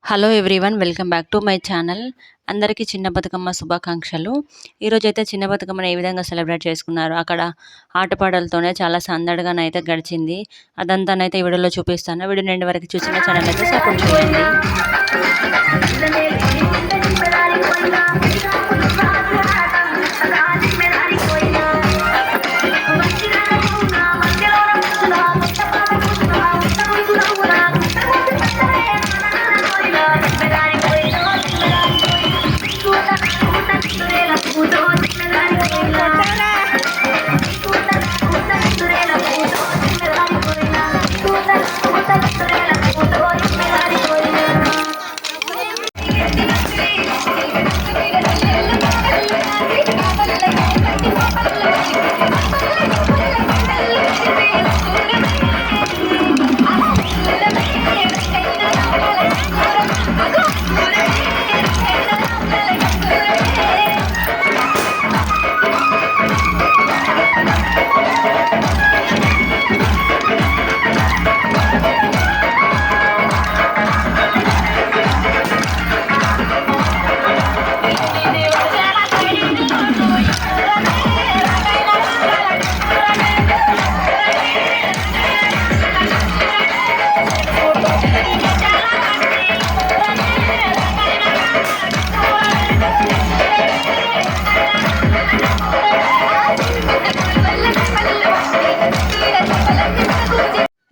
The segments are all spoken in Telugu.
Hello everyone, welcome back to my channel. అందరికీ చిన్న బతుకమ్మ శుభాకాంక్షలు. ఈరోజైతే చిన్న బతుకమ్మను ఏ విధంగా సెలబ్రేట్ చేసుకున్నారు, అక్కడ ఆటపాటలతోనే చాలా సందడిగానైతే గడిచింది. అదంతానైతే ఈ వీడియోలో చూపిస్తాను. వీడియో ఎండ్ వరకు చూసిన ఛానల్ అయితే సపోర్ట్ చేయండి.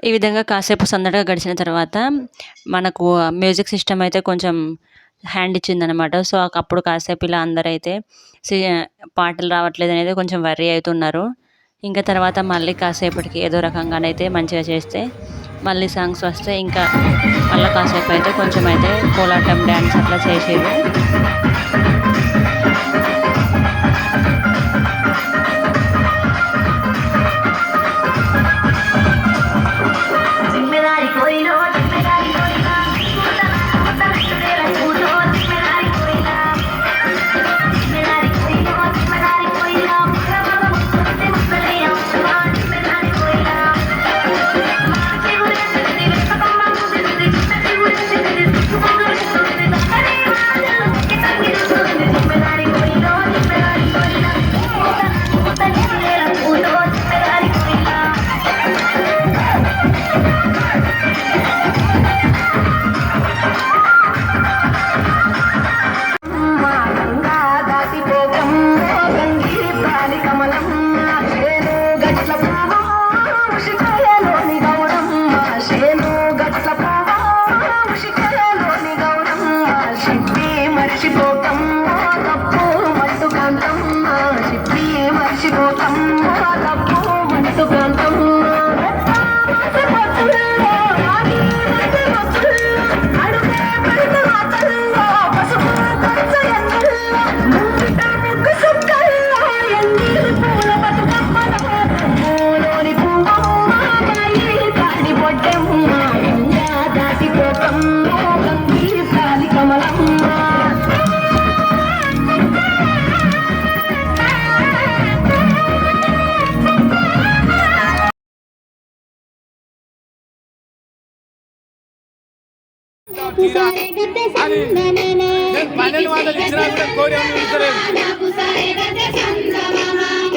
ఈ విధంగా కాసేపు సందడిగా గడిచిన తర్వాత మనకు మ్యూజిక్ సిస్టమ్ అయితే కొంచెం హ్యాండ్ ఇచ్చిందనమాట. సో అప్పుడు కాసేపు ఇలా అందరైతే పాటలు రావట్లేదు అనేది కొంచెం వర్రీ అవుతున్నారు. ఇంకా తర్వాత మళ్ళీ కాసేపటికి ఏదో రకంగానైతే మంచిగా చేస్తే మళ్ళీ సాంగ్స్ వస్తే ఇంకా మళ్ళీ కాసేపు అయితే కొంచెం అయితే కోలాటం డ్యాన్స్ అట్లా చేసేది.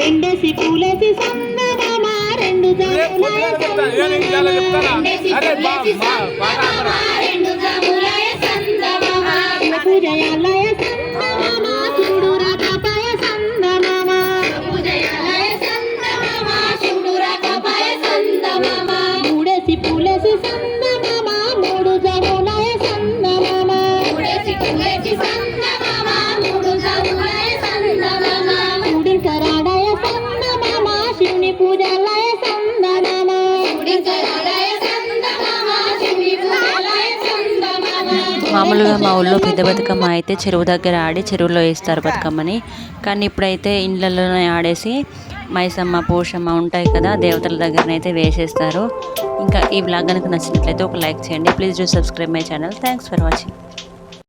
రెండేసి పూలేసి సందమామ రెండు పూజయాలయ సందమామ చూడు రాకపాయ సందమామ మూడేసి పూలేసి సందమామ మూడు జములయ సందమామ కరాడయ సందమామ శివుని పూజలయ సందమామ మామూలుగా మా ఊళ్ళో పెద్ద బతుకమ్మ అయితే చెరువు దగ్గర ఆడి చెరువులో వేస్తారు బతుకమ్మని. కానీ ఇప్పుడైతే ఇండ్లలోనే ఆడేసి మైసమ్మ పోషమ్మ ఉంటాయి కదా, దేవతల దగ్గరనైతే వేసేస్తారు. ఇంకా ఈ వ్లాగ్ కనుక నచ్చినట్లయితే ఒక లైక్ చేయండి. Please do subscribe my channel. Thanks for watching.